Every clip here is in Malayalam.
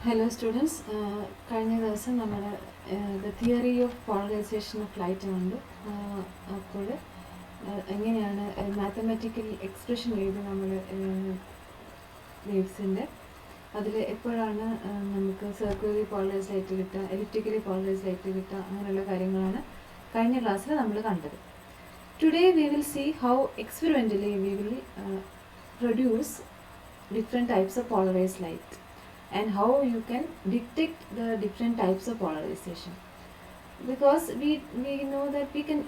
Hello students, കഴിഞ്ഞ ദിവസം നമ്മൾ the theory of polarization of light കണ്ടു. അപ്പോൾ എങ്ങനെയാണ് മാത്തമാറ്റിക്കൽ എക്സ്പ്രഷൻ എഴുതി നമ്മൾ വേവ്സിൻ്റെ അതിൽ എപ്പോഴാണ് നമുക്ക് സർക്കുലറി പോളറൈസ്ഡ് ലൈറ്റ് കിട്ടുക, എലിപ്റ്റിക്കലി പോളറൈസ്ഡ് ലൈറ്റ് കിട്ടുക, അങ്ങനെയുള്ള കാര്യങ്ങളാണ് കഴിഞ്ഞ ക്ലാസ്സിൽ നമ്മൾ കണ്ടത്. Today we will see how experimentally we will produce different types of polarized light and how you can detect the different types of polarization, because we know that we can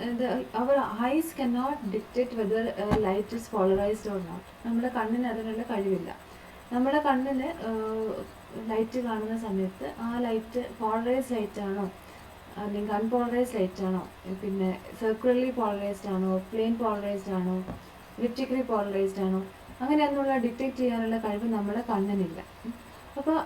our eyes cannot detect whether light is polarized or not. നമ്മുടെ കണ്ണിന് അതിനുള്ള കഴിവില്ല. നമ്മുടെ കണ്ണിന് ലൈറ്റ് കാണുന്ന സമയത്ത് ആ ലൈറ്റ് പോളറൈസ്ഡ് ലൈറ്റ് ആണോ അല്ലെങ്കിൽ അൺപോളറൈസ്ഡ് ലൈറ്റ് ആണോ, പിന്നെ സർക്കുലർലി പോളറൈസ്ഡ് ആണോ, പ്ലെയിൻ പോളറൈസ്ഡ് ആണോ, എലിപ്റ്റിക്കലി പോളറൈസ്ഡ് ആണോ, അങ്ങനെയൊന്നുള്ള ഡിറ്റക്റ്റ് ചെയ്യാനുള്ള കഴിവ് നമ്മുടെ കണ്ണിനില്ല. അപ്പോൾ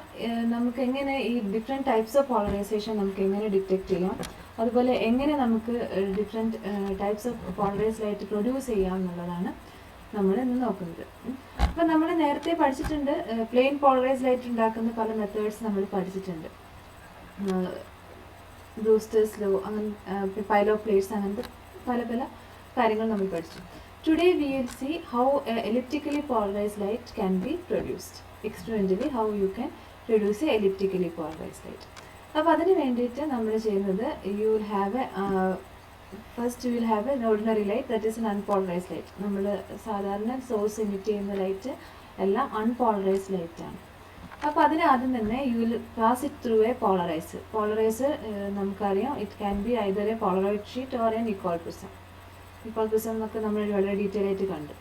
നമുക്ക് എങ്ങനെ ഈ ഡിഫറെൻറ്റ് ടൈപ്സ് ഓഫ് പോളറൈസേഷൻ നമുക്ക് എങ്ങനെ ഡിറ്റക്റ്റ് ചെയ്യാം, അതുപോലെ എങ്ങനെ നമുക്ക് different types of polarised light produce ചെയ്യാം എന്നുള്ളതാണ് നമ്മൾ ഇന്ന് നോക്കുന്നത്. അപ്പോൾ നമ്മൾ നേരത്തെ പഠിച്ചിട്ടുണ്ട്, പ്ലെയിൻ പോളറൈസ്ഡ് ലൈറ്റ് ഉണ്ടാക്കുന്ന പല മെത്തേഡ്സ് നമ്മൾ പഠിച്ചിട്ടുണ്ട്. ബ്രൂസ്റ്റേഴ്സ് ലോ, അങ്ങനെ പൈലോ പ്ലേറ്റ്സ്, അങ്ങനത്തെ പല പല കാര്യങ്ങൾ നമ്മൾ പഠിച്ചു. Today we will see how elliptically polarized light can be produced. Experimentally how you can produce a elliptically polarized light. അപ്പോൾ അതിന് വേണ്ടിയിട്ട് നമ്മൾ ചെയ്യുന്നത്, you will have first you will have an ordinary light, that is an unpolarized light. നമ്മൾ സാധാരണ സോഴ്സ് എമിറ്റ് ചെയ്യുന്ന ലൈറ്റ് എല്ലാം അൺപോളറൈസ്ഡ് ലൈറ്റ് ആണ്. അപ്പോൾ അതിന് ആദ്യം തന്നെ you will pass it through a polarizer. Polarizer നമുക്കറിയാം, it can be either a polaroid sheet or an equal prism. ഇപ്പോൾ പ്രിസം എന്നൊക്കെ നമ്മൾ വളരെ ഡീറ്റെയിൽ ആയിട്ട് കണ്ടു.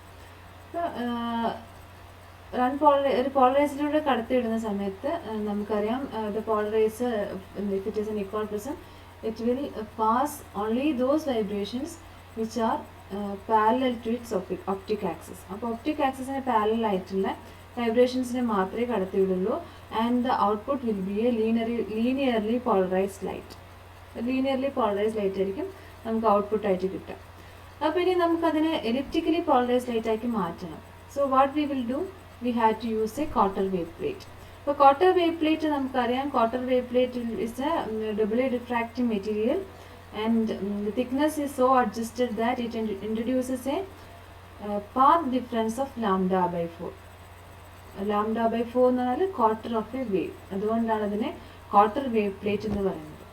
അപ്പോൾ ഒരു പോളറൈസിലൂടെ കടത്തിവിടുന്ന സമയത്ത് നമുക്കറിയാം, the polarizer if it is an equal prism, it will pass only those vibrations which are parallel to its optic axis. അപ്പോൾ ഒപ്റ്റിക് ആക്സിസിന് പാരലൽ ആയിട്ടുള്ള വൈബ്രേഷൻസിനെ മാത്രമേ കടത്തിവിടുള്ളൂ. And the output will be a linearly polarized light. Linearly polarized light ആയിരിക്കും നമുക്ക് ഔട്ട്പുട്ടായിട്ട് കിട്ടുക. അപ്പോൾ ഇനി നമുക്കതിനെ എലിപ്റ്റിക്കലി പോളറൈസ്ഡ് ലൈറ്റ് ആക്കി മാറ്റണം. So what we will do, we have to use a quarter wave plate. അപ്പോൾ ക്വാർട്ടർ വേവ് പ്ലേറ്റ് നമുക്കറിയാം, quarter wave plate is a doubly diffracting material and the thickness is so adjusted that it introduces a path difference of λ/4. λ/4 എന്ന് പറഞ്ഞാൽ ക്വാർട്ടർ ഓഫ് എ വേവ്, അതുകൊണ്ടാണ് അതിനെ ക്വാർട്ടർ വേവ് പ്ലേറ്റ് എന്ന് പറയുന്നത്.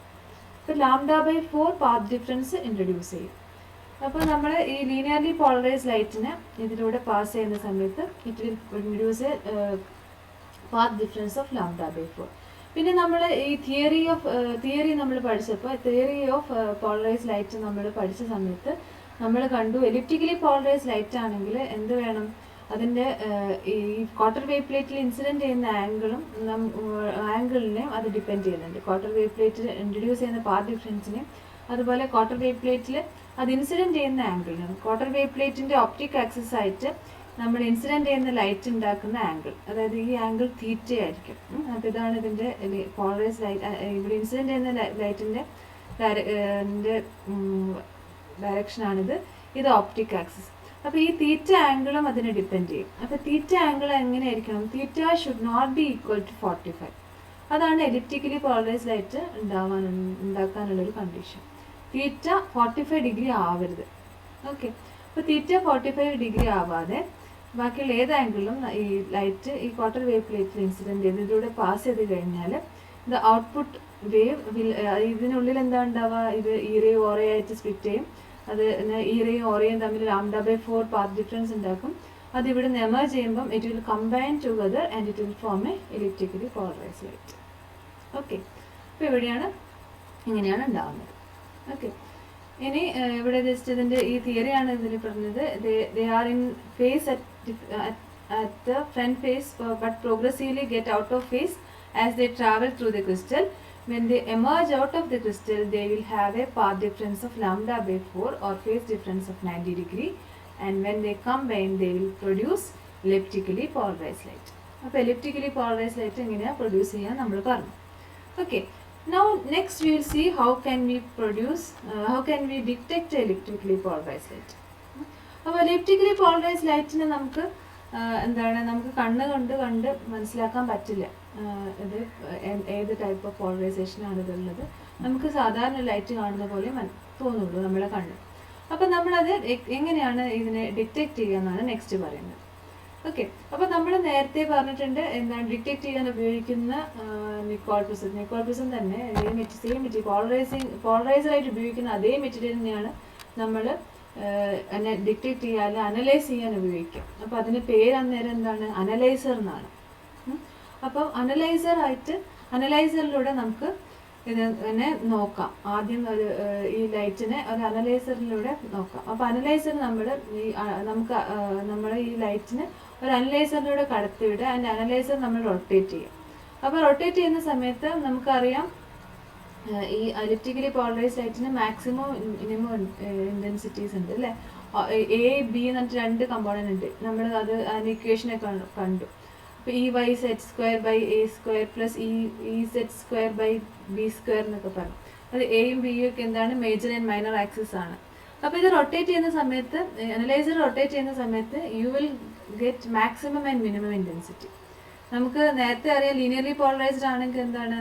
അപ്പോൾ λ/4 പാത്ത് ഡിഫറൻസ് ഇൻട്രൊഡ്യൂസ് ചെയ്യും. അപ്പോൾ നമ്മൾ ഈ ലീനിയർലി പോളറൈസ്ഡ് ലൈറ്റിനെ ഇതിലൂടെ പാസ് ചെയ്യുന്ന സമയത്ത് it will introduce a path difference of λ/4. പിന്നെ നമ്മൾ ഈ തിയറി നമ്മൾ പഠിച്ചപ്പോൾ, തിയറി ഓഫ് പോളറൈസ്ഡ് ലൈറ്റ് നമ്മൾ പഠിച്ച സമയത്ത് നമ്മൾ കണ്ടു, എലിപ്റ്റിക്കലി പോളറൈസ്ഡ് ലൈറ്റ് ആണെങ്കിൽ എന്ത് വേണം, അതിൻ്റെ ഈ ക്വാർട്ടർ വേവ് പ്ലേറ്റിൽ ഇൻസിഡൻറ്റ് ചെയ്യുന്ന ആംഗിളിനെയും അത് ഡിപ്പെൻഡ് ചെയ്യുന്നുണ്ട്. ക്വാർട്ടർ വേവ് പ്ലേറ്റിൽ ഇൻട്രൊഡ്യൂസ് ചെയ്യുന്ന പാത്ത് ഡിഫറൻസിനെയും അതുപോലെ ക്വാർട്ടർ വേവ് പ്ലേറ്റിൽ അത് ഇൻസിഡൻറ്റ് ചെയ്യുന്ന ആംഗിളിനാണ്. ക്വാർട്ടർ വേവ് പ്ലേറ്റിൻ്റെ ഒപ്റ്റിക് ആക്സിസ് ആയിട്ട് നമ്മൾ ഇൻസിഡൻറ്റ് ചെയ്യുന്ന ലൈറ്റ് ഉണ്ടാക്കുന്ന ആംഗിൾ, അതായത് ഈ ആംഗിൾ തീറ്റ ആയിരിക്കും. അപ്പോൾ ഇതാണ് ഇതിൻ്റെ പോളറൈസ്ഡ് ലൈറ്റ്. ഇവിടെ ഇൻസിഡൻറ്റ് ചെയ്യുന്ന ലൈറ്റിൻ്റെ ഡയറക്ഷനാണിത്, ഇത് ഓപ്റ്റിക് ആക്സിസ്. അപ്പോൾ ഈ തീറ്റ ആംഗിളും അതിനെ ഡിപ്പെൻഡ് ചെയ്യും. അപ്പോൾ തീറ്റ ആംഗിൾ എങ്ങനെയായിരിക്കണം, theta should not be equal to 45. അതാണ് എലിപ്റ്റിക്കലി പോളറൈസ്ഡ് ലൈറ്റ് ഉണ്ടാക്കാനുള്ളൊരു കണ്ടീഷൻ. തീറ്റ 45 ഡിഗ്രി ആവരുത്. ഓക്കെ, അപ്പോൾ തീറ്റ 45 ഡിഗ്രി ആവാതെ ബാക്കിയുള്ള ഏത് ആംഗിളിലും ഈ ലൈറ്റ് ഈ ക്വാർട്ടർ വേവ് പ്ലേറ്റിൽ ഇൻസിഡൻറ്റ് ചെയ്ത് ഇതിലൂടെ പാസ് ചെയ്ത് കഴിഞ്ഞാൽ ദ ഔട്ട്പുട്ട് വേവ് ഇതിനുള്ളിൽ എന്താ ഉണ്ടാവുക, ഇത് ഈറയും ഓറയായിട്ട് സ്പ്ലിറ്റ് ചെയ്യും. അത് ഈറയും ഓറയും തമ്മിൽ λ/4 പാത്ത് ഡിഫറൻസ് ഉണ്ടാക്കും. അത് ഇവിടെ നിന്ന് എമർജ് ചെയ്യുമ്പം it will combine together and it will form A elliptically polarised light. Okay, അപ്പോൾ ഇങ്ങനെയാണ് ഉണ്ടാകുന്നത്. ഓക്കെ, ഇനി ഇവിടെ ജസ്റ്റ് ഇതിൻ്റെ ഈ തിയറിയാണ് ഇതിൽ പറഞ്ഞത്. They are in phase at the front face but progressively get out of phase as they travel through the crystal. When they emerge out of the crystal, they will have a path difference of λ/4 or phase difference of 90 degree, and when they combine they will produce elliptically polarized light. അപ്പോൾ elliptically polarized light എങ്ങനെയാണ് പ്രൊഡ്യൂസ് ചെയ്യാൻ നമ്മൾ പറഞ്ഞു. Okay, now next we will see how can we detect electrically polarized light. അപ്പോൾ electrically polarized lightനെ നമുക്ക് എന്താണ് നമുക്ക് കണ്ണ് കൊണ്ട് കണ്ട് മനസ്സിലാക്കാൻ പറ്റില്ല ഇത് ഏത് ടൈപ്പ് ഓഫ് പോളറൈസേഷൻ ആണ് ഇതുള്ളത്. നമുക്ക് സാധാരണ ലൈറ്റ് കാണുന്ന പോലെ തോന്നുള്ളൂ നമ്മുടെ കണ്ണ്. അപ്പം നമ്മളത് എങ്ങനെയാണ് ഇതിനെ ഡിറ്റക്ട് ചെയ്യുക എന്നാണ് നെക്സ്റ്റ് പറയുന്നത്. ഓക്കെ, അപ്പോൾ നമ്മൾ നേരത്തെ പറഞ്ഞിട്ടുണ്ട് എന്താണ് ഡിറ്റക്ട് ചെയ്യാൻ ഉപയോഗിക്കുന്ന നിക്കോൾ പ്രിസം തന്നെ സെയിം മെറ്റീരിയൽ പോളറൈസറായിട്ട് ഉപയോഗിക്കുന്ന അതേ മെറ്റീരിയൽ തന്നെയാണ് നമ്മൾ ഡിറ്റക്ട് ചെയ്യാൻ അനലൈസ് ചെയ്യാൻ ഉപയോഗിക്കുക. അപ്പോൾ അതിൻ്റെ പേര് അന്നേരം എന്താണ്, അനലൈസർ എന്നാണ്. അപ്പം അനലൈസറിലൂടെ നമുക്ക് ഇതിനെ നോക്കാം. ആദ്യം ഈ ലൈറ്റിനെ ഒരു അനലൈസറിലൂടെ നോക്കാം. അപ്പോൾ അനലൈസർ നമ്മൾ ഈ ലൈറ്റിന് ഒരു അനലൈസറിലൂടെ കടത്തിവിടുക. അതിൻ്റെ അനലൈസർ നമ്മൾ റൊട്ടേറ്റ് ചെയ്യും. അപ്പോൾ റൊട്ടേറ്റ് ചെയ്യുന്ന സമയത്ത് നമുക്കറിയാം ഈ ഇലക്ട്രിക്കലി പോളറൈസ്ഡ് ലൈറ്റിന് മാക്സിമം മിനിമം ഇൻറ്റൻസിറ്റീസ് ഉണ്ട് അല്ലേ. എ ബി എന്ന് പറഞ്ഞിട്ട് 2 കമ്പോണൻ്റ് ഉണ്ട്. നമ്മൾ അതിൻ്റെ ഇക്വേഷനൊക്കെ കണ്ടു. അപ്പോൾ EY(z²/a² + EZ²/b² എന്നൊക്കെ പറഞ്ഞു. അത് എയും ബിയും ഒക്കെ എന്താണ്, മേജർ ആൻഡ് മൈനർ ആക്സിസ് ആണ്. അപ്പോൾ ഇത് റൊട്ടേറ്റ് ചെയ്യുന്ന സമയത്ത്, അനലൈസർ റൊട്ടേറ്റ് ചെയ്യുന്ന സമയത്ത് you will get maximum and minimum intensity. നമുക്ക് നേരത്തെ അറിയാം ലീനിയർലി പോളറൈസ്ഡ് ആണെങ്കിൽ എന്താണ്,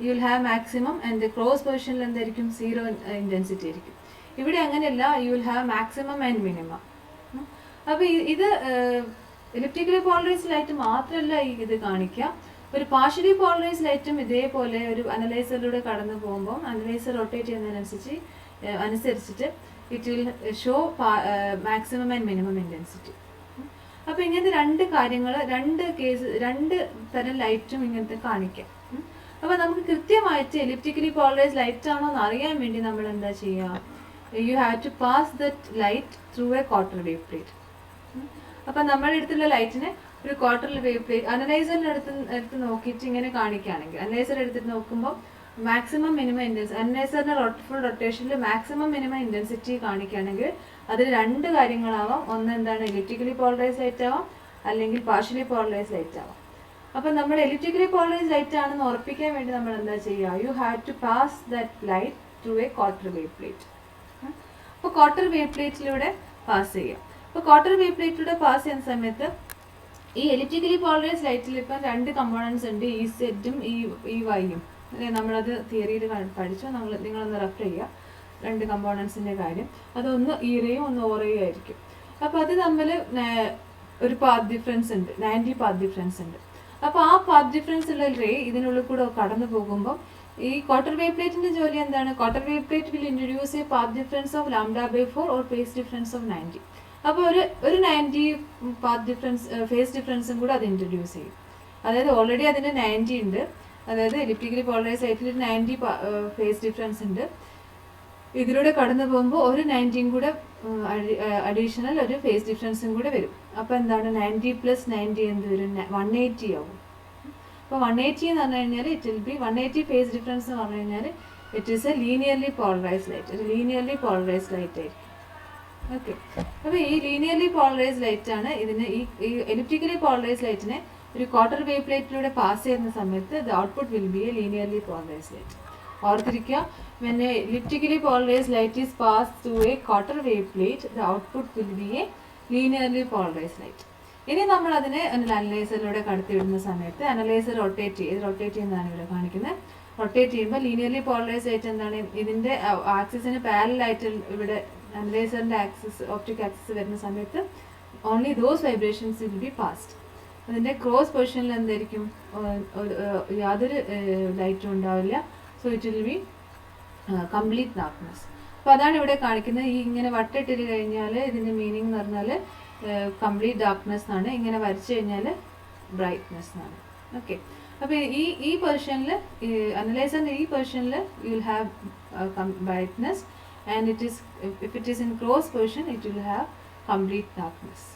U will have maximum and cross പൊസിഷനിൽ എന്തായിരിക്കും, 0 ഇൻറ്റൻസിറ്റി ആയിരിക്കും. ഇവിടെ അങ്ങനെയല്ല, U will have maximum and minimum. അപ്പോൾ ഇത് ഇലക്ട്രിക്കലി പോളറൈസ്ഡ് ലൈറ്റ് മാത്രമല്ല ഇത് കാണിക്കുക. ഒരു പാർഷ്യലി പോളറൈസ്ഡ് ലൈറ്റും ഇതേപോലെ ഒരു അനലൈസറിലൂടെ കടന്നു പോകുമ്പോൾ അനലൈസർ റൊട്ടേറ്റ് ചെയ്യുന്നതിനനുസരിച്ചിട്ട് it will show maximum and minimum intensity. അപ്പോൾ ഇങ്ങനത്തെ 2 കാര്യങ്ങൾ, 2 തരം ലൈറ്റും ഇങ്ങനത്തെ കാണിക്കാം. അപ്പോൾ നമുക്ക് കൃത്യമായിട്ട് ഇലക്ട്രിക്കലി പോളറൈസ്ഡ് ലൈറ്റ് ആണോ എന്ന് അറിയാൻ വേണ്ടി നമ്മൾ എന്താ ചെയ്യുക, you have to pass that light through a quarter wave plate. അപ്പം നമ്മുടെ അടുത്തുള്ള ലൈറ്റിനെ ഒരു ക്വാർട്ടർ വേവ് പ്ലേറ്റ് അനലൈസറിൻ്റെ അടുത്ത് നോക്കിയിട്ട് ഇങ്ങനെ കാണിക്കുകയാണെങ്കിൽ, അനലൈസർ എടുത്തിട്ട് നോക്കുമ്പോൾ മാക്സിമം മിനിമം ഇൻറ്റൻസിറ്റി, അനലൈസറിൻ്റെ ഫുൾ റൊട്ടേഷനിൽ മാക്സിമം മിനിമം ഇൻറ്റൻസിറ്റി കാണിക്കുകയാണെങ്കിൽ അതിൽ 2 കാര്യങ്ങളാവാം. ഒന്ന് എന്താണ്, ഇലക്ട്രിക്കലി പോളറൈസ്ഡ് ലൈറ്റ് ആവാം, അല്ലെങ്കിൽ പാർഷ്യലി പോളറൈസ്ഡ് ലൈറ്റ് ആവാം. അപ്പം നമ്മൾ ഇലക്ട്രിക്കലി പോളറൈസ്ഡ് ലൈറ്റ് ആണെന്ന് ഉറപ്പിക്കാൻ വേണ്ടി നമ്മൾ എന്താ ചെയ്യുക, you have to pass that light through a quarter wave plate. അപ്പോൾ ക്വാർട്ടർ വേവ് പ്ലേറ്റിലൂടെ പാസ് ചെയ്യാം. അപ്പോൾ ക്വാർട്ടർ വേവ് പ്ലേറ്റിലൂടെ പാസ് ചെയ്യുന്ന സമയത്ത് ഈ ഇലക്ട്രിക്കലി പോളറൈസ്ഡ് ലൈറ്റിൽ ഇപ്പം 2 കമ്പോണൻസ് ഉണ്ട്, EZഉം EYയും. അല്ലെ, നമ്മളത് തിയറിയിൽ പഠിച്ചു. നിങ്ങളൊന്ന് റെഫർ ചെയ്യുക 2 കമ്പോണൻസിൻ്റെ കാര്യം. അതൊന്ന് ഈറയും ഒന്ന് ഓറയും ആയിരിക്കും. അപ്പോൾ അത് തമ്മിൽ ഒരു പാത്ത് ഡിഫറൻസ് ഉണ്ട്, 90 പാത്ത് ഡിഫറൻസ് ഉണ്ട്. അപ്പോൾ ആ പാത്ത് ഡിഫറൻസ് ഉള്ള റേ ഇതിനുള്ളിൽ കൂടെ കടന്നു പോകുമ്പോൾ ഈ ക്വാർട്ടർ വേവ് പ്ലേറ്റിൻ്റെ ജോലി എന്താണ്, quarter wave plate will introduce a path difference of λ/4 or phase difference of 90. അപ്പോൾ ഒരു 90 പാത്ത് ഡിഫറൻസ് ഫേസ് ഡിഫറൻസും കൂടെ അത് ഇൻട്രൊഡ്യൂസ് ചെയ്യും. അതായത് ഓൾറെഡി അതിന് 90 ഉണ്ട്. അതായത് ഇലക്ട്രിക്കലി പോളറൈസ്ഡ് ലൈറ്റിൽ 90 ഫേസ് ഡിഫറൻസ് ഉണ്ട്. ഇതിലൂടെ കടന്നു പോകുമ്പോൾ ഒരു 90 കൂടെ അഡീഷണൽ ഒരു ഫേസ് ഡിഫറൻസും കൂടെ വരും. അപ്പോൾ എന്താണ്, 90 + 90 എന്ത് വരും, 180 ആവും. അപ്പോൾ 180 എന്ന് പറഞ്ഞു കഴിഞ്ഞാൽ it will B 180 phase difference എന്ന് പറഞ്ഞു കഴിഞ്ഞാൽ it is A linearly polarized light. ഒരു ലീനിയർലി പോളറൈസ്ഡ് ലൈറ്റ് ആയിരിക്കും. ഓക്കെ, അപ്പോൾ ഈ ലീനിയർലി പോളറൈസ്ഡ് ലൈറ്റ് ആണ് ഇതിന് ഈ ഇലക്ട്രിക്കലി പോളറൈസ്ഡ് ലൈറ്റിനെ ഒരു ക്വാർട്ടർ വേവ് പ്ലേറ്റിലൂടെ പാസ് ചെയ്യുന്ന സമയത്ത് the output will be a linearly polarized light. ഓർത്തിരിക്കുക, when a electrically polarized light is passed through a quarter wave plate, the output will be a linearly polarized light. ഇനി നമ്മൾ അതിനെ അനലൈസറിലൂടെ കടത്തിവിടുന്ന സമയത്ത് അനലൈസർ റൊട്ടേറ്റ് ചെയ്യുന്നതാണ് ഇവിടെ കാണിക്കുന്നത്. റൊട്ടേറ്റ് ചെയ്യുമ്പോൾ ലീനിയർലി പോളറൈസ്ഡ് ലൈറ്റ് എന്താണ്, ഇതിൻ്റെ ആക്സിസിന് പാരലായിട്ട് ഇവിടെ അനലൈസറിൻ്റെ ആക്സിസ് ഓപ്റ്റിക് ആക്സിസ് വരുന്ന സമയത്ത് only those vibrations will be passed. അതിൻ്റെ ക്രോസ് പൊസിഷനിൽ എന്തായിരിക്കും, യാതൊരു ലൈറ്റും ഉണ്ടാവില്ല. So it will B complete darkness. അപ്പോൾ അതാണ് ഇവിടെ കാണിക്കുന്നത്. ഈ ഇങ്ങനെ വട്ടിട്ട് കഴിഞ്ഞാൽ ഇതിൻ്റെ മീനിങ് എന്ന് പറഞ്ഞാൽ കംപ്ലീറ്റ് ഡാർക്ക്നെസ് എന്നാണ്. ഇങ്ങനെ വരച്ചു കഴിഞ്ഞാൽ ബ്രൈറ്റ്നെസ് എന്നാണ്. ഓക്കെ, അപ്പോൾ ഈ പൊസിഷനിൽ അനലൈസറിൻ്റെ ഈ പൊസിഷനിൽ you will have brightness and if it is in cross position it will have complete darkness.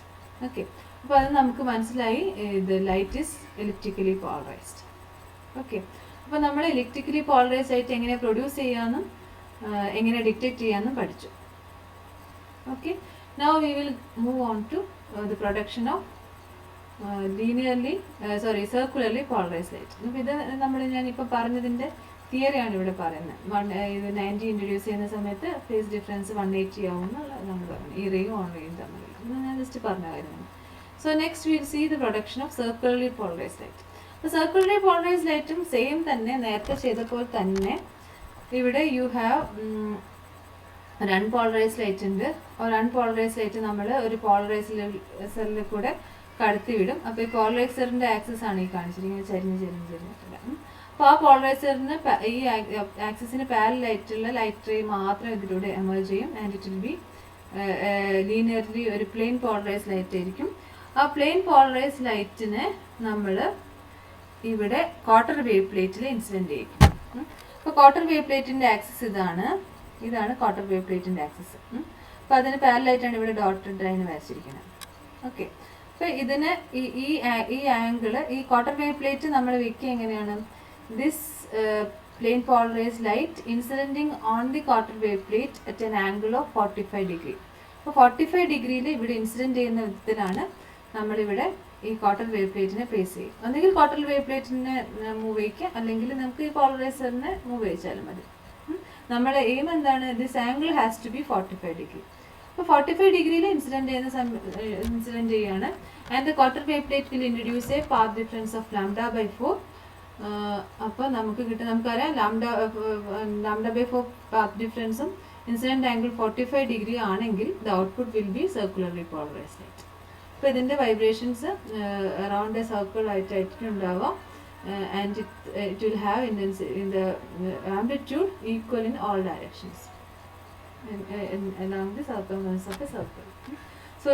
Okay, അപ്പോൾ അത് നമുക്ക് മനസ്സിലായി the light is electrically polarised. Okay, അപ്പോൾ നമ്മൾ ഇലക്ട്രിക്കലി പോളറൈസ്ഡ് ലൈറ്റ് എങ്ങനെ പ്രൊഡ്യൂസ് ചെയ്യാമെന്നും എങ്ങനെ ഡിറ്റക്ട് ചെയ്യാമെന്നും പഠിച്ചു. Okay, now we will move on to the production of circularly polarised light. അപ്പോൾ ഇത് ഞാനിപ്പോൾ പറഞ്ഞതിൻ്റെ തിയറിയാണ് ഇവിടെ പറയുന്നത്. ഇത് 90 ഇൻട്രൊഡ്യൂസ് ചെയ്യുന്ന സമയത്ത് ഫേസ് ഡിഫറൻസ് 180 ആവും എന്നുള്ള നമ്മൾ പറഞ്ഞു, ഈ റേയും ഓൺ റേയും തമ്മിൽ. ഞാൻ ജസ്റ്റ് പറഞ്ഞ കാര്യമാണ്. So next we will see the production of circularly polarized light. അപ്പോൾ circularly polarized lightum സെയിം തന്നെ നേരത്തെ ചെയ്തപ്പോൾ തന്നെ ഇവിടെ യു ഹാവ് ഒരു അൺപോളറൈസ്ഡ് ലൈറ്റ് ഉണ്ട്. ഒരു അൺപോളറൈസ്ഡ് ലൈറ്റ് നമ്മൾ ഒരു പോളറൈസറിൽ കൂടെ കടത്തി വിടും. അപ്പോൾ ഈ പോളറൈസറിൻ്റെ ആക്സിസ് ആണ് ഈ കാണിച്ചിരിക്കുന്നത്, ചരിഞ്ഞിട്ടില്ല. അപ്പോൾ ആ പോളറൈസറിന് ഈ ആക്സിസിന് പാരലായിട്ടുള്ള ലൈറ്റ് റേ മാത്രം ഇതിലൂടെ എമേർജ് ചെയ്യും. And it will B linearly ഒരു പ്ലെയിൻ പോളറൈസ്ഡ് ലൈറ്റ് ആയിരിക്കും. ആ പ്ലെയിൻ പോളറൈസ്ഡ് ലൈറ്റിനെ നമ്മൾ ഇവിടെ ക്വാർട്ടർ വേവ് പ്ലേറ്റിൽ ഇൻസിഡൻറ്റ് ചെയ്യും. അപ്പോൾ ക്വാർട്ടർ വേവ് പ്ലേറ്റിൻ്റെ ആക്സിസ് ഇതാണ് ക്വാർട്ടർ വേവ് പ്ലേറ്റിൻ്റെ ആക്സിസ്. അപ്പോൾ അതിന് പാരലായിട്ടാണ് ഇവിടെ ഡോട്ടഡ് ലൈൻ വരച്ചിരിക്കുന്നത്. ഓക്കെ, അപ്പോൾ ഇതിന് ഈ ആംഗിള് ഈ ക്വാർട്ടർ വേവ് പ്ലേറ്റ് നമ്മൾ വെക്കുക എങ്ങനെയാണ്? This plane polarized light incidenting on the quarter wave plate at an angle of 45 degree. അപ്പോൾ 45 ഡിഗ്രിയിൽ ഇവിടെ ഇൻസിഡൻറ്റ് ചെയ്യുന്ന വിധത്തിലാണ് നമ്മളിവിടെ ഈ ക്വാർട്ടർ വേവ് പ്ലേറ്റിനെ പ്ലേസ് ചെയ്യും. ഒന്നുകിൽ ക്വാർട്ടർ വേവ് പ്ലേറ്റിനെ മൂവ് ചെയ്യിക്കുക, അല്ലെങ്കിൽ നമുക്ക് ഈ പോളറൈസറിനെ മൂവ് ചെയ്യിച്ചാലും മതി. നമ്മുടെ എയിം എന്താണ്? This angle has to be 45 degree. അപ്പോൾ 45 ഡിഗ്രിയിൽ ഇൻസിഡൻറ്റ് ചെയ്യാണ്. And the quarter wave plate will introduce a path difference of λ/4. അപ്പോൾ നമുക്കറിയാം λ/4 പാത്ത് ഡിഫറൻസും ഇൻസിഡൻറ്റ് ആംഗിൾ 45 ഡിഗ്രി ആണെങ്കിൽ the output will be circularly polarised light. അപ്പോൾ ഇതിൻ്റെ വൈബ്രേഷൻസ് അറൗണ്ട് എ സർക്കിൾ ആയിട്ടായിരിക്കും ഉണ്ടാവുക. And it will have in the amplitude equal in all directions along the circumference of a circle. So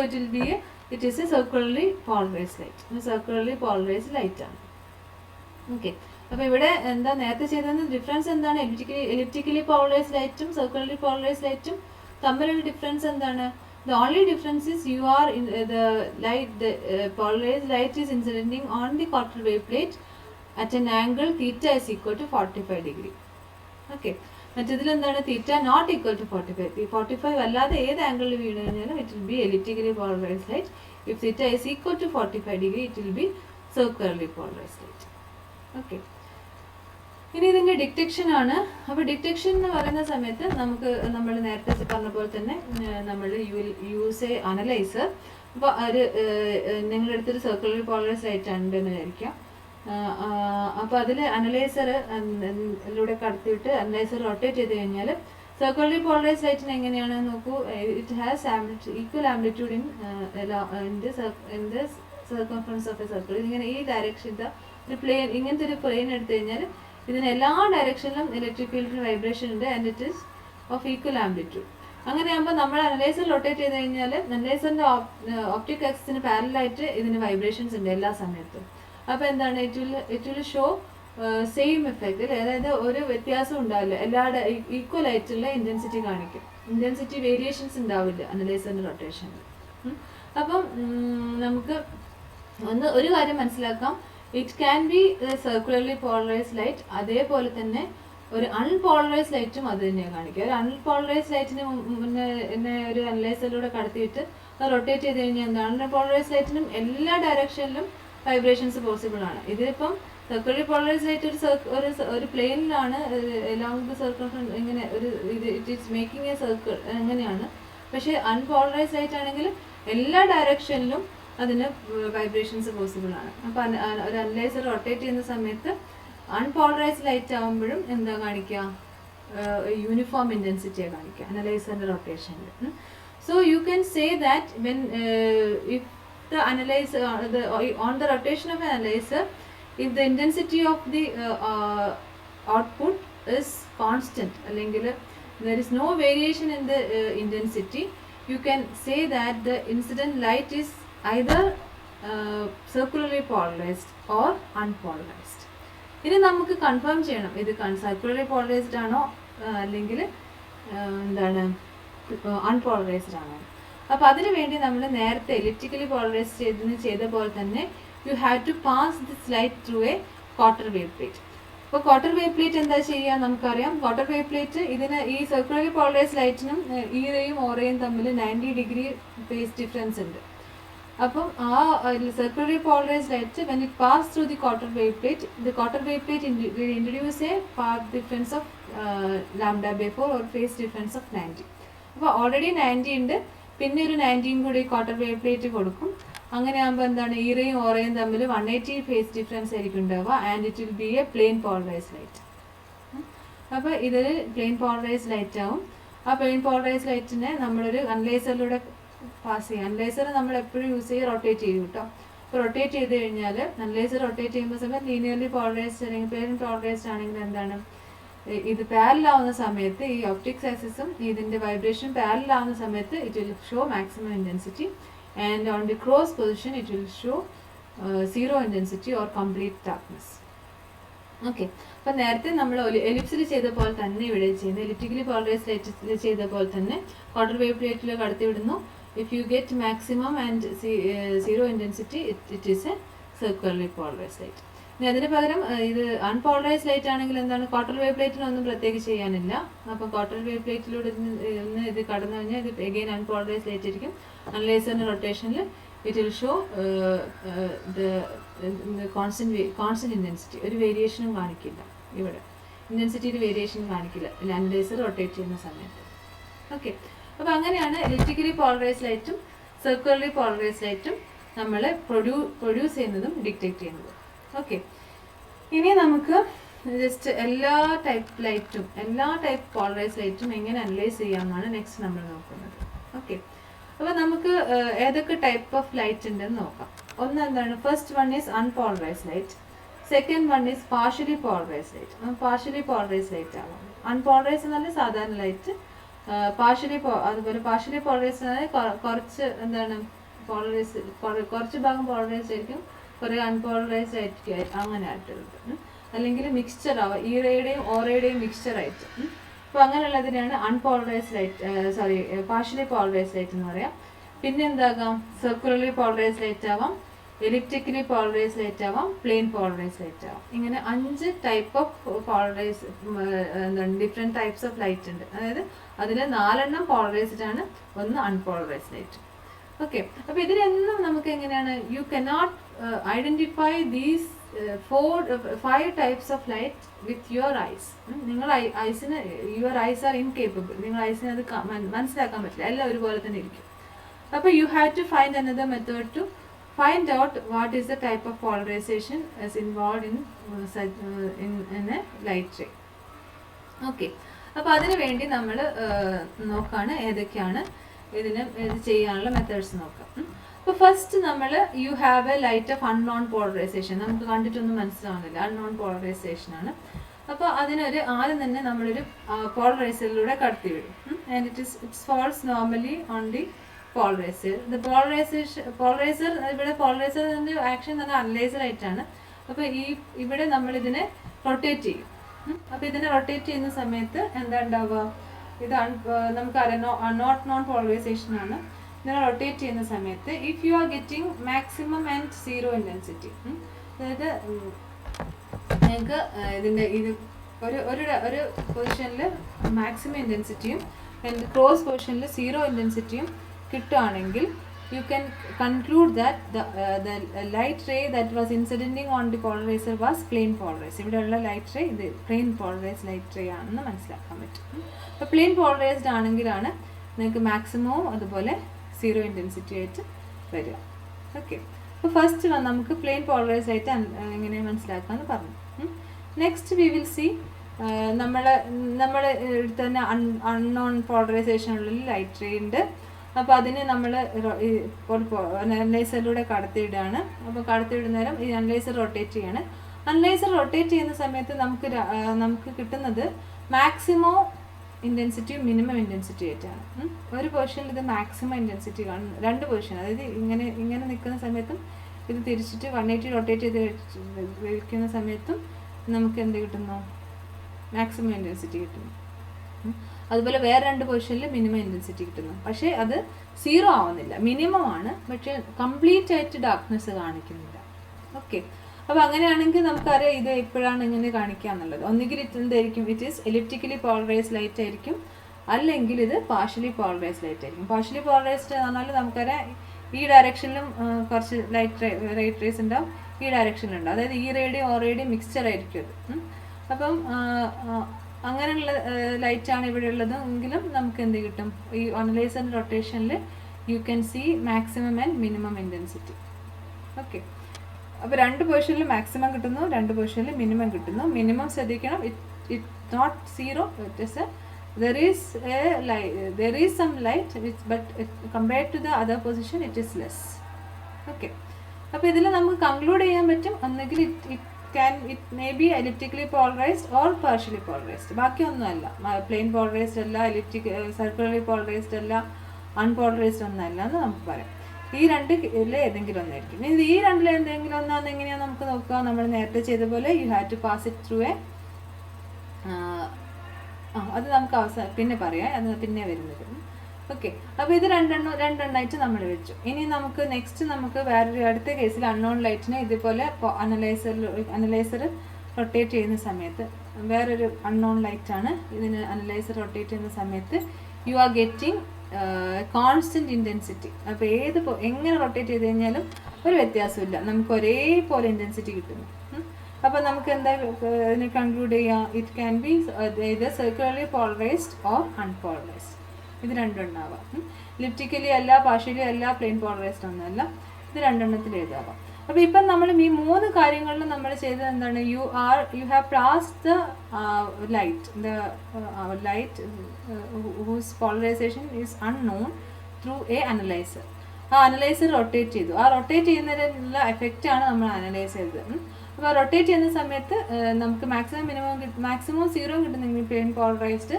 it is a circularly polarized light. Circularly polarized light ആണ്. ഓക്കെ, അപ്പോൾ ഇവിടെ എന്താ നേരത്തെ ചെയ്തത് ഡിഫറൻസ് എന്താണ്? എലിപ്റ്റിക്കലി പോളറൈസ്ഡ് ലൈറ്റും സർക്കുലർലി പോളറൈസ്ഡ് ലൈറ്റും തമ്മിലുള്ള ഡിഫറൻസ് എന്താണ്? The only difference is polarized light is incidenting on the quarter wave plate at an angle theta is equal to 45 degree. Okay, മറ്റേതിൽ എന്താണ്? തീറ്റ നോട്ട് ഈക്വൽ ടു 45. 45 അല്ലാതെ ഏത് ആംഗിളിൽ വീണ് കഴിഞ്ഞാലും it will be elliptically polarised light. If theta is equal to 45 degree it will be circularly polarised light. Okay, ഇനി ഇതിൻ്റെ ഡിറ്റക്ഷൻ ആണ്. അപ്പോൾ ഡിറ്റക്ഷൻ എന്ന് പറയുന്ന സമയത്ത് നമ്മൾ നേരത്തെ പറഞ്ഞ പോലെ തന്നെ നമ്മൾ യൂസ് എ അനലൈസർ. അപ്പോൾ നിങ്ങളുടെ അടുത്തൊരു സർക്കുലർലി പോളറൈസ്ഡ് ലൈറ്റ് ഉണ്ടെന്ന് വിചാരിക്കാം. അപ്പോൾ അതിൽ അനലൈസറിലൂടെ കടത്തിയിട്ട് അനലൈസർ റൊട്ടേറ്റ് ചെയ്ത് കഴിഞ്ഞാൽ സർക്കുലർലി പോളറൈസ്ഡ് ലൈറ്റിന് എങ്ങനെയാണ് നോക്കൂ. It has equal amplitude in the circumference of A circle. ഇങ്ങനെ ഈ ഡയറക്ഷൻ ഒരു പ്ലെയിൻ, ഇങ്ങനത്തെ ഒരു പ്ലെയിൻ എടുത്തു കഴിഞ്ഞാൽ ഇതിന് എല്ലാ ഡയറക്ഷനിലും ഇലക്ട്രിക് ഫീൽഡിന് വൈബ്രേഷൻ ഉണ്ട്. And it is of equal amplitude. അങ്ങനെയാകുമ്പോൾ നമ്മൾ അനലൈസർ റൊട്ടേറ്റ് ചെയ്ത് കഴിഞ്ഞാൽ അനലൈസറിൻ്റെ ഓപ്റ്റിക് ആക്സിസിന് പാരലായിട്ട് ഇതിന് വൈബ്രേഷൻസ് ഉണ്ട് എല്ലാ സമയത്തും. അപ്പോൾ എന്താണ്? It will show same effect. അതായത് ഒരു വ്യത്യാസം ഉണ്ടാവില്ല, ഈക്വൽ ആയിട്ടുള്ള ഇൻറ്റൻസിറ്റി കാണിക്കും. ഇൻറ്റൻസിറ്റി വേരിയേഷൻസ് ഉണ്ടാവില്ല അനലൈസറിൻ്റെ റൊട്ടേഷനിൽ. അപ്പം നമുക്ക് ഒരു കാര്യം മനസ്സിലാക്കാം. It can be circularly polarised light. അതേപോലെ തന്നെ ഒരു അൺപോളറൈസ്ഡ് ലൈറ്റും അത് തന്നെയാണ് കാണിക്കുക. ഒരു അൺപോളറൈസ്ഡ് ലൈറ്റിന് മുന്നേ ഒരു അനലൈസറിലൂടെ കടത്തിയിട്ട് അത് റൊട്ടേറ്റ് ചെയ്ത് കഴിഞ്ഞാൽ എന്താണ്? അൺപോളറൈസ്ഡ് ലൈറ്റിനും എല്ലാ ഡയറക്ഷനിലും വൈബ്രേഷൻസ് പോസിബിൾ ആണ്. ഇതിപ്പം സർക്കുലർലി പോളറൈസ്ഡ് ലൈറ്റ് ഒരു പ്ലെയിനിലാണ് എലോങ് ദ സർക്കിൾ ഇങ്ങനെ it is making A circle അങ്ങനെയാണ്. പക്ഷേ അൺപോളറൈസ്ഡ് ലൈറ്റ് ആണെങ്കിൽ എല്ലാ ഡയറക്ഷനിലും അതിന് വൈബ്രേഷൻസ് പോസിബിൾ ആണ്. അപ്പോൾ ഒരു അനലൈസർ റൊട്ടേറ്റ് ചെയ്യുന്ന സമയത്ത് അൺപോളറൈസ്ഡ് ലൈറ്റ് ആകുമ്പോഴും എന്താ കാണിക്കുക? യൂണിഫോം ഇൻറ്റൻസിറ്റിയാണ് കാണിക്കുക അനലൈസറിൻ്റെ റൊട്ടേഷനിൽ. So you can say that when if the analyzer on the rotation of an analyzer, if the intensity of the output is constant, അല്ലെങ്കിൽ there is no variation in the intensity, you can say that the incident light is either circularly polarized or unpolarized. ഇനി നമുക്ക് കൺഫേം ചെയ്യണം ഇത് സർക്കുലർലി പോളറൈസ്ഡ് ആണോ അല്ലെങ്കിൽ എന്താണ് അൺപോളറൈസ്ഡ് ആണോ. അപ്പോൾ അതിനു വേണ്ടി നമ്മൾ നേരത്തെ എലിപ്റ്റിക്കലി പോളറൈസ് ചെയ്ത പോലെ തന്നെ you have to pass this light through a quarter wave plate. അപ്പോൾ ക്വാർട്ടർ വേവ് പ്ലേറ്റ് എന്താ ചെയ്യുക? നമുക്കറിയാം ക്വാർട്ടർ വേവ് പ്ലേറ്റ് ഇതിന് ഈ സർക്കുലർലി പോളറൈസ് ലൈറ്റിനും ഈ റേയും ഓ റേയും തമ്മിൽ 90 ഡിഗ്രി ഫേസ് ഡിഫറൻസ് ഉണ്ട്. അപ്പം ആ circularly polarized light, when it passes through the quarter wave plate will introduce a path difference of lambda by 4 or phase difference of 90. അപ്പോൾ ഓൾറെഡി 90 ഉണ്ട്, പിന്നെ ഒരു 19 കൂടി ക്വാർട്ടർ വേവ് പ്ലേറ്റ് കൊടുക്കും. അങ്ങനെ ആകുമ്പോൾ എന്താണ്, ഈറയും ഓറയും തമ്മിൽ 180 ഫേസ് ഡിഫറൻസ് ആയിരിക്കും ഉണ്ടാവുക. And it will be A plain polarized light. അപ്പോൾ ഇതൊരു പ്ലെയിൻ പോളറൈസ്ഡ് ലൈറ്റ് ആവും. ആ പ്ലെയിൻ പോളറൈസ്ഡ് ലൈറ്റിനെ നമ്മളൊരു അനലൈസറിലൂടെ പാസ് ചെയ്യും. അനലൈസർ നമ്മൾ എപ്പോഴും യൂസ് ചെയ്ത് റൊട്ടേറ്റ് ചെയ്യും കേട്ടോ. അപ്പോൾ റൊട്ടേറ്റ് ചെയ്ത് കഴിഞ്ഞാൽ അനലൈസർ റൊട്ടേറ്റ് ചെയ്യുമ്പോൾ സമയത്ത് ലീനിയർലി പോളറൈസ്ഡ് അല്ലെങ്കിൽ പ്ലെയിൻ പോളറൈസ്ഡ് ആണെങ്കിൽ എന്താണ്, ഇത് പാരലൽ ആവുന്ന സമയത്ത് ഈ ഒപ്റ്റിക്സ് ആക്സിസും ഇതിൻ്റെ വൈബ്രേഷൻ പാരലൽ ആവുന്ന സമയത്ത് it will show maximum intensity. And on the cross position it will show zero intensity or complete darkness. Okay. അപ്പം നേരത്തെ നമ്മൾ എലിപ്സിൽ ചെയ്ത പോലെ തന്നെ ഇവിടെ ചെയ്യുന്നത്, എലിപ്റ്റിക്കലി പോളറൈസ്ഡ് ലൈറ്റിൽ ചെയ്ത പോലെ തന്നെ ക്വാർട്ടർ വേവ് പ്ലേറ്റിൽ കടത്തി വിടുന്നു. If you get maximum and zero intensity it is A circularly polarised light. ഇനി അതിന് പകരം ഇത് അൺപോളറൈസ്ഡ് ലൈറ്റ് ആണെങ്കിൽ എന്താണ്, ക്വാർട്ടർ വേവ് പ്ലേറ്റിനൊന്നും പ്രത്യേകിച്ച് ചെയ്യാനില്ല. അപ്പോൾ ക്വാർട്ടർ വേവ് പ്ലേറ്റിലൂടെ ഇത് കടന്നു കഴിഞ്ഞാൽ ഇത് എഗെയിൻ അൺപോളറൈസ്ഡ് ലൈറ്റ് ആയിരിക്കും. അനലൈസറിൻ്റെ റൊട്ടേഷനിൽ it will show constant intensity, ഒരു വേരിയേഷനും കാണിക്കില്ല. ഇവിടെ ഇൻറ്റൻസിറ്റിയിൽ വേരിയേഷൻ കാണിക്കില്ല അനലൈസർ റൊട്ടേറ്റ് ചെയ്യുന്ന സമയത്ത്. ഓക്കെ. അപ്പോൾ അങ്ങനെയാണ് ഇലക്ട്രിക്കലി പോളറൈസ്ഡ് ലൈറ്റും സർക്കുലർലി പോളറൈസ്ഡ് ലൈറ്റും നമ്മൾ പ്രൊഡ്യൂസ് ചെയ്യുന്നതും ഡിറ്റക്ട് ചെയ്യുന്നതും. ഓക്കെ. ഇനി നമുക്ക് ജസ്റ്റ് എല്ലാ ടൈപ്പ് പോളറൈസ്ഡ് ലൈറ്റും എങ്ങനെ അനലൈസ് ചെയ്യാമെന്നാണ് നെക്സ്റ്റ് നമ്മൾ നോക്കുന്നത്. ഓക്കെ. അപ്പോൾ നമുക്ക് ഏതൊക്കെ ടൈപ്പ് ഓഫ് ലൈറ്റ് ഉണ്ടെന്ന് നോക്കാം. ഒന്ന് എന്താണ്, first one is unpolarised light. Second one is partially polarized light. Partially polarized light ആവാം. അൺപോളറൈസ്ഡ് എന്ന് പറഞ്ഞാൽ സാധാരണ ലൈറ്റ്. അതുപോലെ പാർഷ്യലി പോളറൈസ്ഡ് എന്നാൽ കുറച്ച് എന്താണ് കുറച്ച് ഭാഗം പോളറൈസ്ഡ് ആയിരിക്കും, കുറേ അൺപോളറൈസ്ഡ് ആയിരിക്കും, അങ്ങനെ ആയിട്ടുള്ളത്. അല്ലെങ്കിൽ മിക്സ്ചർ ആവാം, ഈറയുടെയും ഓറയുടെയും മിക്സ്ചർ ആയിട്ട്. അപ്പോൾ അങ്ങനെയുള്ളതിനാണ് unpolarized light, partially polarized light എന്ന് പറയാം. പിന്നെ എന്താകാം, സർക്കുലർലി പോളറൈസ്ഡ് ലൈറ്റ് ആവാം, എലിപ്റ്റിക്കലി പോളറൈസ്ഡ് ലൈറ്റ് ആവാം, പ്ലെയിൻ പോളറൈസ്ഡ് ലൈറ്റ് ആവാം. ഇങ്ങനെ 5 ടൈപ്പ് ഓഫ് എന്താണ് ഡിഫറെൻറ്റ് ടൈപ്സ് ഓഫ് ലൈറ്റ് ഉണ്ട്. അതായത് അതിൽ 4 പോളറൈസ്ഡ് ആണ്, 1 അൺപോളറൈസ്ഡ് ലൈറ്റ്. ഓക്കെ. അപ്പോൾ ഇതിലെന്നും നമുക്ക് എങ്ങനെയാണ്, you cannot identify these 5 types of light with your eyes. നിങ്ങൾ ഐസിന് യുവർ ഐസ് ആർ ഇൻകേപ്പബിൾ, നിങ്ങൾ ഐസിന് അത് മനസ്സിലാക്കാൻ പറ്റില്ല, എല്ലാം ഒരുപോലെ തന്നെ ഇരിക്കും. അപ്പോൾ you have to find another method to find out what is the type of polarisation is involve in a light ray. Okay. അപ്പോൾ അതിനു വേണ്ടി നമ്മൾ നോക്കാണ് ഏതൊക്കെയാണ് ഇത് ചെയ്യാനുള്ള മെത്തേഡ്സ് നോക്കാം. അപ്പോൾ ഫസ്റ്റ് നമ്മൾ you have A light of unknown polarisation. നമുക്ക് കണ്ടിട്ടൊന്നും മനസ്സിലാവുന്നില്ല, അൺനോൺ പോളറൈസേഷൻ ആണ്. അപ്പോൾ ആദ്യം തന്നെ നമ്മളൊരു പോളറൈസറിലൂടെ കടത്തി വിടും. And it's falls normally on the polariser. Polariser ഇവിടെ പോളറൈസറിൻ്റെ ആക്ഷൻ തന്നെ അനലൈസർ ആയിട്ടാണ്. അപ്പോൾ ഇവിടെ നമ്മളിതിനെ റൊട്ടേറ്റ് ചെയ്യും. അപ്പോൾ ഇതിനെ റൊട്ടേറ്റ് ചെയ്യുന്ന സമയത്ത് എന്താ ഉണ്ടാവുക, ഇത് നമുക്കറിയാം നോൺ പോളറൈസേഷൻ ആണ്. ഇതിനെ റൊട്ടേറ്റ് ചെയ്യുന്ന സമയത്ത് if you are getting maximum and zero intensity, അതായത് നിങ്ങൾക്ക് ഇതിൻ്റെ ഒരു പൊസിഷനിൽ മാക്സിമം ഇൻറ്റൻസിറ്റിയും ആൻഡ് ക്രോസ് പൊസിഷനിൽ സീറോ ഇൻറ്റൻസിറ്റിയും കിട്ടുകയാണെങ്കിൽ you can conclude that the light ray that was incidenting on the polarizer was plane polarized. ഇവിടെയുള്ള ലൈറ്റ് റേ ഇത് പ്ലെയിൻ പോളറൈസ്ഡ് ലൈറ്റ് റേ ആണെന്ന് മനസ്സിലാക്കാൻ പറ്റും. അപ്പോൾ പ്ലെയിൻ പോളറൈസ്ഡ് ആണെങ്കിലാണ് നിങ്ങൾക്ക് മാക്സിമവും അതുപോലെ സീറോ ഇൻറ്റൻസിറ്റി ആയിട്ട് വരിക. ഓക്കെ. അപ്പോൾ ഫസ്റ്റ് നമുക്ക് പ്ലെയിൻ പോളറൈസ്ഡ് ആയിട്ട് എങ്ങനെ മനസ്സിലാക്കാമെന്ന് പറഞ്ഞു. നെക്സ്റ്റ് വി വിൽ സി നമ്മൾ തന്നെ അൺനോൺ പോളറൈസേഷനുള്ള ലൈറ്റ് റേ ഉണ്ട്. അപ്പോൾ അതിന് നമ്മൾ അനലൈസറിലൂടെ കടത്തിയിടുകയാണ്. അപ്പോൾ കടത്തിയിടുന്ന നേരം ഈ അനലൈസർ റൊട്ടേറ്റ് ചെയ്യാണ്. അനലൈസർ റൊട്ടേറ്റ് ചെയ്യുന്ന സമയത്ത് നമുക്ക് കിട്ടുന്നത് മാക്സിമം ഇൻറ്റൻസിറ്റിയും മിനിമം ഇൻറ്റൻസിറ്റി ആയിട്ടാണ്. ഒരു പൊസിഷനിൽ ഇത് മാക്സിമം ഇൻറ്റൻസിറ്റി കാണും, 2 പൊസിഷൻ, അതായത് ഇങ്ങനെ നിൽക്കുന്ന സമയത്തും ഇത് തിരിച്ചിട്ട് 180 റൊട്ടേറ്റ് ചെയ്ത് വയ്ക്കുന്ന സമയത്തും നമുക്ക് എന്ത് കിട്ടുന്നു, മാക്സിമം ഇൻറ്റൻസിറ്റി കിട്ടുന്നു. അതുപോലെ വേറെ 2 പൊസിഷനിൽ മിനിമം ഇൻറ്റൻസിറ്റി കിട്ടുന്നു. പക്ഷേ അത് സീറോ ആവുന്നില്ല, മിനിമം ആണ്, പക്ഷേ കംപ്ലീറ്റ് ആയിട്ട് ഡാർക്ക്നെസ് കാണിക്കുന്നില്ല. ഓക്കെ. അപ്പോൾ അങ്ങനെയാണെങ്കിൽ നമുക്കറിയാം ഇത് എപ്പോഴാണ് ഇങ്ങനെ കാണിക്കുക എന്നുള്ളത്. ഒന്നുകിൽ എന്തായിരിക്കും, it is elliptically polarised light ആയിരിക്കും, അല്ലെങ്കിൽ ഇത് പാർഷ്യലി പോളറൈസ്ഡ് ലൈറ്റ് ആയിരിക്കും. പാർഷ്യലി പോളറൈസ്ഡ് എന്ന് പറഞ്ഞാൽ നമുക്കറിയാം ഈ ഡയറക്ഷനിലും കുറച്ച് ലൈറ്റ് റേസ് ഉണ്ടാവും, ഈ ഡയറക്ഷനിലുണ്ടാവും, അതായത് ഈ റേഡിയും ഓ റേഡിയും മിക്സ്ചർ ആയിരിക്കും അത്. അപ്പം അങ്ങനെയുള്ള ലൈറ്റാണ് ഇവിടെ ഉള്ളത് എങ്കിലും നമുക്ക് എന്ത് കിട്ടും, ഈ അനലൈസറിൻ്റെ റൊട്ടേഷനിൽ you can see maximum and minimum intensity. Okay, അപ്പോൾ രണ്ട് പൊസിഷനിൽ മാക്സിമം കിട്ടുന്നു, രണ്ട് പൊസിഷനിൽ മിനിമം കിട്ടുന്നു. മിനിമം ശ്രദ്ധിക്കണം, it not zero, it is a there is some light which, but compared to the other position it is less. Okay, അപ്പോൾ ഇതിൽ നമുക്ക് കൺക്ലൂഡ് ചെയ്യാൻ പറ്റും, ഒന്നുകിൽ it may be elliptically polarized or partially polarized. ബാക്കി ഒന്നുമല്ല, പ്ലെയിൻ പോളറൈസ്ഡ് അല്ല, സർക്കുലർലി പോളറൈസ്ഡ് അല്ല, അൺപോളറൈസ്ഡ് ഒന്നല്ല എന്ന് നമുക്ക് പറയാം. ഈ രണ്ടിൽ ഏതെങ്കിലും ഒന്നായിരിക്കും. ഇത് ഈ രണ്ടിൽ എന്തെങ്കിലും ഒന്നാന്ന് എങ്ങനെയാണെന്ന് നമുക്ക് നോക്കുക. നമ്മൾ നേരത്തെ ചെയ്ത പോലെ you have to pass it through a അത് നമുക്ക് പിന്നെ പറയാം, അത് പിന്നെ വരുന്നത്. ഓക്കെ, അപ്പോൾ ഇത് രണ്ടെണ്ണമായിട്ട് നമ്മൾ വെച്ചു. ഇനി നമുക്ക് നെക്സ്റ്റ് നമുക്ക് വേറൊരു അടുത്ത കേസിൽ അൺനോൺ ലൈറ്റിനെ ഇതുപോലെ അനലൈസർ റൊട്ടേറ്റ് ചെയ്യുന്ന സമയത്ത്, വേറൊരു അൺനോൺ ലൈറ്റാണ്, ഇതിന് അനലൈസർ റൊട്ടേറ്റ് ചെയ്യുന്ന സമയത്ത് you are getting constant intensity. അപ്പോൾ എങ്ങനെ റൊട്ടേറ്റ് ചെയ്ത് കഴിഞ്ഞാലും ഒരു വ്യത്യാസമില്ല, നമുക്ക് ഒരേപോലെ ഇൻറ്റൻസിറ്റി കിട്ടുന്നു. അപ്പോൾ നമുക്ക് എന്താ ഇതിനെ കൺക്ലൂഡ് ചെയ്യാം, ഇറ്റ് ക്യാൻ ബി ഇത് സർക്കുലർലി പോളറൈസ്ഡ് ഓർ അൺപോളറൈസ്ഡ്, ഇത് രണ്ടും ഉണ്ടാവാം. ലിപ്റ്റിക്കലി അല്ല, പാർഷ്യലി അല്ല, പ്ലെയിൻ പോളറൈസ്ഡ് ഒന്നല്ല, ഇത് രണ്ടെണ്ണത്തിൽ ഏതാവാം. അപ്പോൾ ഇപ്പം നമ്മൾ ഈ മൂന്ന് കാര്യങ്ങളിലും നമ്മൾ ചെയ്തത് എന്താണ്, you have passed the light whose polarisation is unknown through a analyser. ആ അനലൈസർ റൊട്ടേറ്റ് ചെയ്തു, ആ റൊട്ടേറ്റ് ചെയ്യുന്നതിനുള്ള എഫക്റ്റാണ് നമ്മൾ അനലൈസ് ചെയ്തത്. അപ്പോൾ റൊട്ടേറ്റ് ചെയ്യുന്ന സമയത്ത് നമുക്ക് മാക്സിമം സീറോ കിട്ടുന്നെങ്കിൽ പ്ലെയിൻ പോളറൈസ്ഡ്,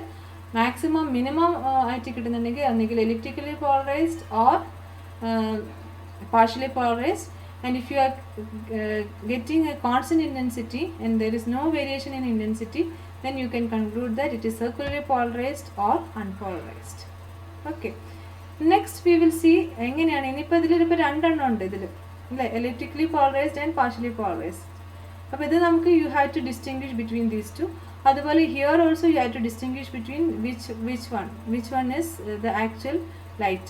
മാക്സിമം മിനിമം ആയിട്ട് കിട്ടുന്നുണ്ടെങ്കിൽ ഒന്നുകിൽ elliptically polarized or partially polarized. And if you are getting a constant intensity and there is no variation in intensity, then you can conclude that it is circularly polarized or unpolarized. Okay, next we will see എങ്ങനെയാണ്. ഇനിയിപ്പോൾ ഇതിലിപ്പോൾ രണ്ടെണ്ണം ഉണ്ട് ഇതിൽ അല്ലേ, elliptically polarized and partially polarized. അപ്പോൾ ഇത് നമുക്ക് you have to distinguish between these two. അതുപോലെ here also you have to distinguish between which one is the actual light.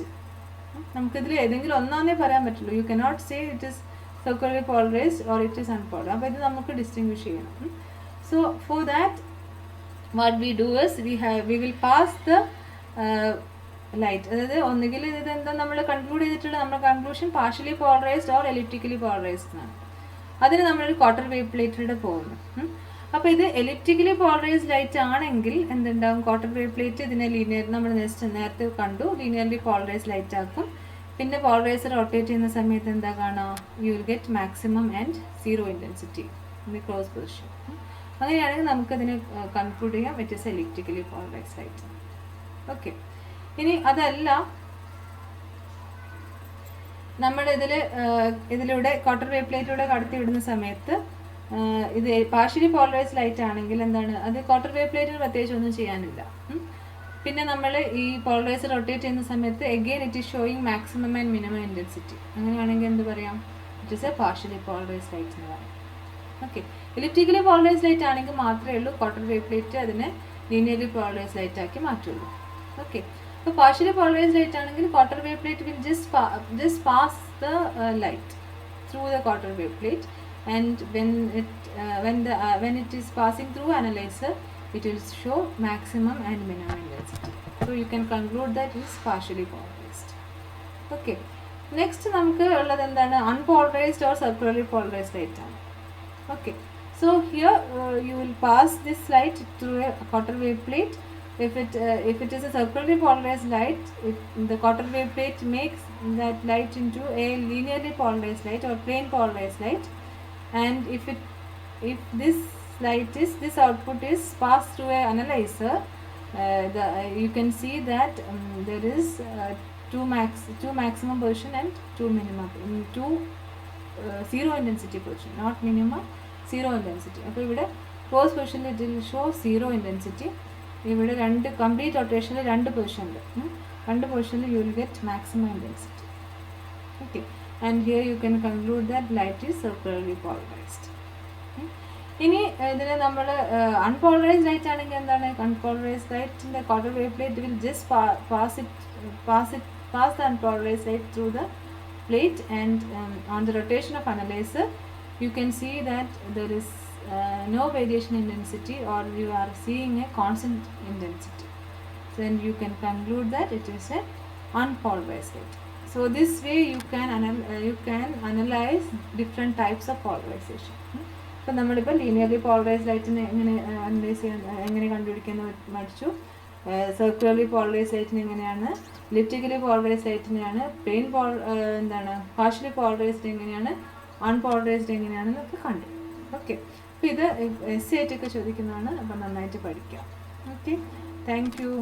നമുക്കിതിൽ ഏതെങ്കിലും ഒന്നാന്നേ പറയാൻ പറ്റുള്ളൂ. You cannot say it is circularly polarised or it is unpolarised. അപ്പോൾ ഇത് നമുക്ക് ഡിസ്റ്റിംഗ്വിഷ് ചെയ്യണം. So for that what we do is we will pass the light. അതായത് ഒന്നുകിൽ ഇതെന്താ നമ്മൾ കൺക്ലൂഡ് ചെയ്തിട്ടുള്ള നമ്മുടെ conclusion partially polarised or elliptically polarised എന്നാണ്. അതിന് നമ്മളൊരു ക്വാർട്ടർ വേവ് പ്ലേറ്റിലൂടെ പോകുന്നു. അപ്പോൾ ഇത് എലിപ്റ്റിക്കലി പോളറൈസ്ഡ് ലൈറ്റ് ആണെങ്കിൽ എന്തുണ്ടാവും, ക്വാർട്ടർ വേവ് പ്ലേറ്റ് ഇതിനെ നമ്മൾ നേരത്തെ കണ്ടു, ലീനിയർലി പോളറൈസ്ഡ് ലൈറ്റ് ആക്കും. പിന്നെ പോളറൈസർ റൊട്ടേറ്റ് ചെയ്യുന്ന സമയത്ത് എന്താ കാണുക, you will get maximum and zero intensity in the close position. അങ്ങനെയാണെങ്കിൽ നമുക്കതിനെ കൺക്ലൂഡ് ചെയ്യാം it is elliptically polarised light. Okay, ഇനി അതല്ല നമ്മൾ ഇതിലൂടെ ക്വാർട്ടർ വേവ് പ്ലേറ്റിലൂടെ കടത്തി വിടുന്ന സമയത്ത് ഇത് പാർഷ്യലി പോളറൈസ്ഡ് ലൈറ്റ് ആണെങ്കിൽ എന്താണ്, അത് ക്വാർട്ടർ വേവ് പ്ലേറ്റിന് പ്രത്യേകിച്ച് ഒന്നും ചെയ്യാനില്ല. പിന്നെ നമ്മൾ ഈ പോളറൈസർ റൊട്ടേറ്റ് ചെയ്യുന്ന സമയത്ത് again it is showing maximum and minimum intensity. അങ്ങനെയാണെങ്കിൽ എന്ത് പറയാം, it is A partially polarized light എന്ന് പറയാം. ഓക്കെ, എലിപ്റ്റിക്കലി പോളറൈസ്ഡ് ലൈറ്റ് ആണെങ്കിൽ മാത്രമേ ഉള്ളൂ ക്വാർട്ടർ വേവ് പ്ലേറ്റ് അതിനെ ലീനിയർലി പോളറൈസ്ഡ് ലൈറ്റ് ആക്കി മാറ്റുള്ളൂ. ഓക്കെ, അപ്പോൾ പാർഷ്യലി പോളറൈസ്ഡ് ലൈറ്റ് ആണെങ്കിൽ quarter wave plate will just pass the light through the quarter wave plate, and when it is passing through analyzer, it will show maximum and minimum intensity. So you can conclude that it is partially polarized. Okay, next നമുക്ക് ഉള്ളത് എന്താണ്, unpolarized or circularly polarized light ആണ്. Okay, so here you will pass this light through a quarter wave plate. If it is a circularly polarized light, the quarter wave plate makes that light into a linearly polarized light or plane polarized light. And if this output is passed through an analyzer, you can see that there is two maximum position and two minimum, two zero intensity position, not minimum, zero intensity. അപ്പോൾ ഇവിടെ close position it will show zero intensity. ഇവിടെ രണ്ട് കംപ്ലീറ്റ് റൊട്ടേഷനിൽ രണ്ട് പൊസിഷൻ ഉണ്ട്, രണ്ട് പൊസിഷനിൽ you will get maximum intensity. Okay, and here you can conclude that light is circularly polarised. ഇനി ഇതിന് നമ്മൾ അൺപോളറൈസ്ഡ് ലൈറ്റ് ആണെങ്കിൽ എന്താണ്, അൺപോളറൈസ്ഡ് ലൈറ്റിൻ്റെ quarter wave plate will just pass the unpolarized light through the plate, and on the rotation of analyzer you can see that there is no variation in intensity, or you are seeing a constant intensity. Then you can conclude that it is a unpolarized light. So this way you can analyze different types of polarization. ഇപ്പം നമ്മളിപ്പോൾ ലീനിയർലി പോളറൈസ്ഡ് ലൈറ്റിനെ എങ്ങനെ അനലൈസ് ചെയ്യാൻ എങ്ങനെ കണ്ടുപിടിക്കാന്ന് പഠിച്ചു. സർക്കുലർലി പോളറൈസ്ഡ് ലൈറ്റിന് എങ്ങനെയാണ്, എലിപ്റ്റിക്കലി പോളറൈസ്ഡ് ലൈറ്റിനെയാണ്, എന്താണ് പാർഷ്യലി പോളറൈസ്ഡ് എങ്ങനെയാണ്, അൺപോളറൈസ്ഡ് എങ്ങനെയാണെന്നൊക്കെ കണ്ടു. ഓക്കെ, അപ്പോൾ ഇത് എസ് ആയിട്ടൊക്കെ ചോദിക്കുന്നതാണ്. അപ്പം നന്നായിട്ട് പഠിക്കാം. Okay, thank you.